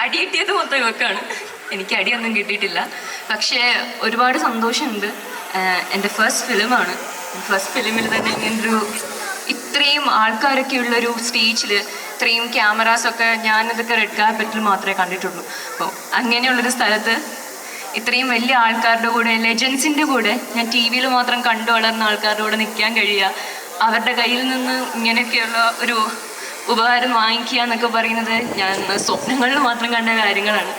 അടി കിട്ടിയത് മൊത്തം ഇവക്കാണ്. എനിക്ക് അടിയൊന്നും കിട്ടിയിട്ടില്ല. പക്ഷേ ഒരുപാട് സന്തോഷമുണ്ട്. എൻ്റെ ഫസ്റ്റ് ഫിലിമാണ്. ഫസ്റ്റ് ഫിലിമിൽ തന്നെ ഇങ്ങനൊരു ഇത്രയും ആൾക്കാരൊക്കെ ഉള്ളൊരു സ്റ്റേജിൽ ഇത്രയും ക്യാമറാസൊക്കെ ഞാനിതൊക്കെ റെഡ് കാർപ്പറ്റിൽ മാത്രമേ കണ്ടിട്ടുള്ളൂ. അപ്പോൾ അങ്ങനെയുള്ളൊരു സ്ഥലത്ത് ഇത്രയും വലിയ ആൾക്കാരുടെ കൂടെ, ലെജൻസിൻ്റെ കൂടെ, ഞാൻ ടി വിയിൽ മാത്രം കണ്ടു വളർന്ന ആൾക്കാരുടെ കൂടെ നിൽക്കാൻ കഴിയുക, അവരുടെ കയ്യിൽ നിന്ന് ഇങ്ങനെയൊക്കെയുള്ള ഒരു ഉപകാരം വാങ്ങിക്കുക എന്നൊക്കെ പറയുന്നത് ഞാൻ സ്വപ്നങ്ങളിൽ മാത്രം കണ്ട കാര്യങ്ങളാണ്.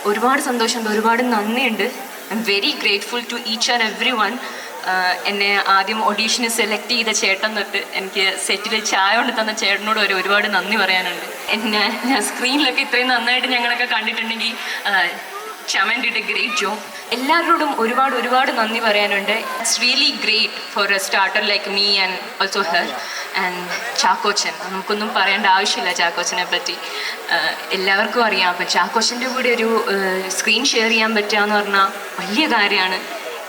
ഒരുപാട് സന്തോഷമുണ്ട്, ഒരുപാട് നന്ദിയുണ്ട്. I am very grateful to each and every one. എന്നെ ആദ്യം ഓഡീഷന് സെലക്ട് ചെയ്ത ചേട്ടൻ തൊട്ട് എനിക്ക് സെറ്റിൽ ചായ കൊണ്ട് തന്ന ചേട്ടനോട് വരെ ഒരുപാട് നന്ദി പറയാനുണ്ട്. ഞാൻ സ്ക്രീനിലൊക്കെ ഇത്രയും നന്നായിട്ട് ഞങ്ങളൊക്കെ കണ്ടിട്ടുണ്ടെങ്കിൽ Chaman did a great job. എല്ലാവരോടും ഒരുപാട് നന്ദി പറയാനുണ്ട്. It's really great for a starter like me and also her and Chackochan. നമുക്കൊന്നും പറയേണ്ട ആവശ്യമില്ല ചാക്കോച്ചനെ പറ്റി, എല്ലാവർക്കും അറിയാം. അപ്പം ചാക്കോച്ചൻ്റെ കൂടെ ഒരു സ്ക്രീൻ ഷെയർ ചെയ്യാൻ പറ്റുക എന്ന് പറഞ്ഞാൽ വലിയ കാര്യമാണ്.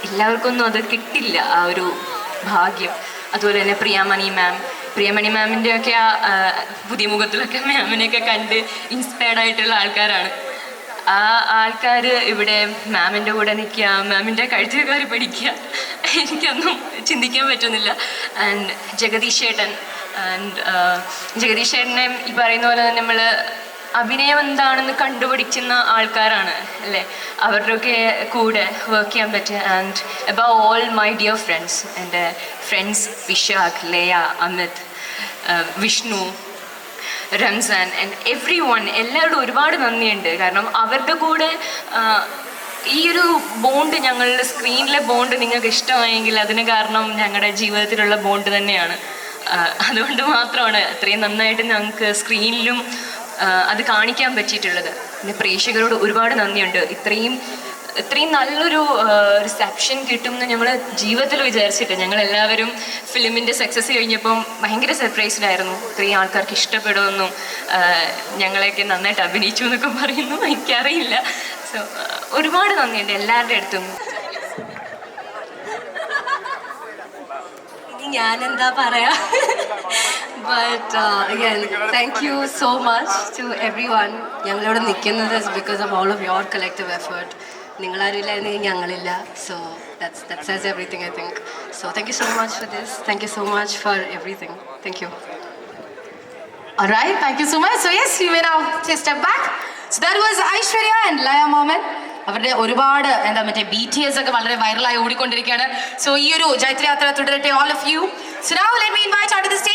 എല്ലാവർക്കൊന്നും അത് കിട്ടില്ല, ആ ഒരു ഭാഗ്യം. അതുപോലെ തന്നെ പ്രിയമണി മാമിൻ്റെയൊക്കെ ആ പുതിയ മുഖത്തിലൊക്കെ മാമിനെയൊക്കെ കണ്ട് ഇൻസ്പയർഡ് ആയിട്ടുള്ള ആൾക്കാരാണ്. ആ ആൾക്കാർ ഇവിടെ മാമിൻ്റെ കൂടെ നിൽക്കുക, മാമിൻ്റെ കഴുത്തുകാരി പഠിക്കുക, എനിക്കൊന്നും ചിന്തിക്കാൻ പറ്റുന്നില്ല. ആൻഡ് ജഗദീഷ് ചേട്ടനെ ഈ പറയുന്ന പോലെ തന്നെ നമ്മൾ അഭിനയം എന്താണെന്ന് കണ്ടുപിടിക്കുന്ന ആൾക്കാരാണ് അല്ലേ, അവരുടെയൊക്കെ കൂടെ വർക്ക് ചെയ്യാൻ പറ്റുക. And above all my dear friends, എൻ്റെ friends Vishakh, Laya, Amit, Vishnu, Ramzan and every one, എല്ലാവരോടും ഒരുപാട് നന്ദിയുണ്ട്. കാരണം അവരുടെ കൂടെ ഈ ഒരു ബോണ്ട്, ഞങ്ങളുടെ സ്ക്രീനിലെ ബോണ്ട് നിങ്ങൾക്ക് ഇഷ്ടമായെങ്കിൽ അതിന് കാരണം ഞങ്ങളുടെ ജീവിതത്തിലുള്ള ബോണ്ട് തന്നെയാണ്. അതുകൊണ്ട് മാത്രമാണ് അത്രയും നന്നായിട്ട് ഞങ്ങൾക്ക് സ്ക്രീനിലും അത് കാണിക്കാൻ പറ്റിയിട്ടുള്ളത്. പിന്നെ പ്രേക്ഷകരോട് ഒരുപാട് നന്ദിയുണ്ട്. ഇത്രയും നല്ലൊരു റിസപ്ഷൻ കിട്ടുമെന്ന് ഞങ്ങൾ ജീവിതത്തിൽ വിചാരിച്ചിട്ട്, ഞങ്ങളെല്ലാവരും ഫിലിമിൻ്റെ സക്സസ് കഴിഞ്ഞപ്പം ഭയങ്കര സർപ്രൈസ്ഡായിരുന്നു. ഇത്രയും ആൾക്കാർക്ക് ഇഷ്ടപ്പെടുമെന്നും ഞങ്ങളെയൊക്കെ നന്നായിട്ട് അഭിനയിച്ചു എന്നൊക്കെ പറയുന്നു, എനിക്കറിയില്ല. സോ ഒരുപാട് നന്ദിയുണ്ട് എല്ലാവരുടെ അടുത്തും. ഇനി ഞാനെന്താ പറയാ, but again thank you so much to everyone. ഞങ്ങളിവിടെ നിൽക്കുന്നത് is because of all of your collective effort. നിങ്ങളാരും ഇല്ലായിരുന്നെങ്കിൽ ഞങ്ങളില്ല. So that says everything, I think. So thank you so much for this. Thank you so much for everything. Thank you. Alright, thank you so much. So yes, you may now take a step back. So that was Aishwarya and Laya Mohammed. അവരുടെ ഒരുപാട് മറ്റേ BTS ഒക്കെ വളരെ വൈറലായി ഓടിക്കൊണ്ടിരിക്കുകയാണ്. So ഈ ഒരു ജൈത്രയാത്ര തുടരട്ടെ all of you. So now let me invite onto the stage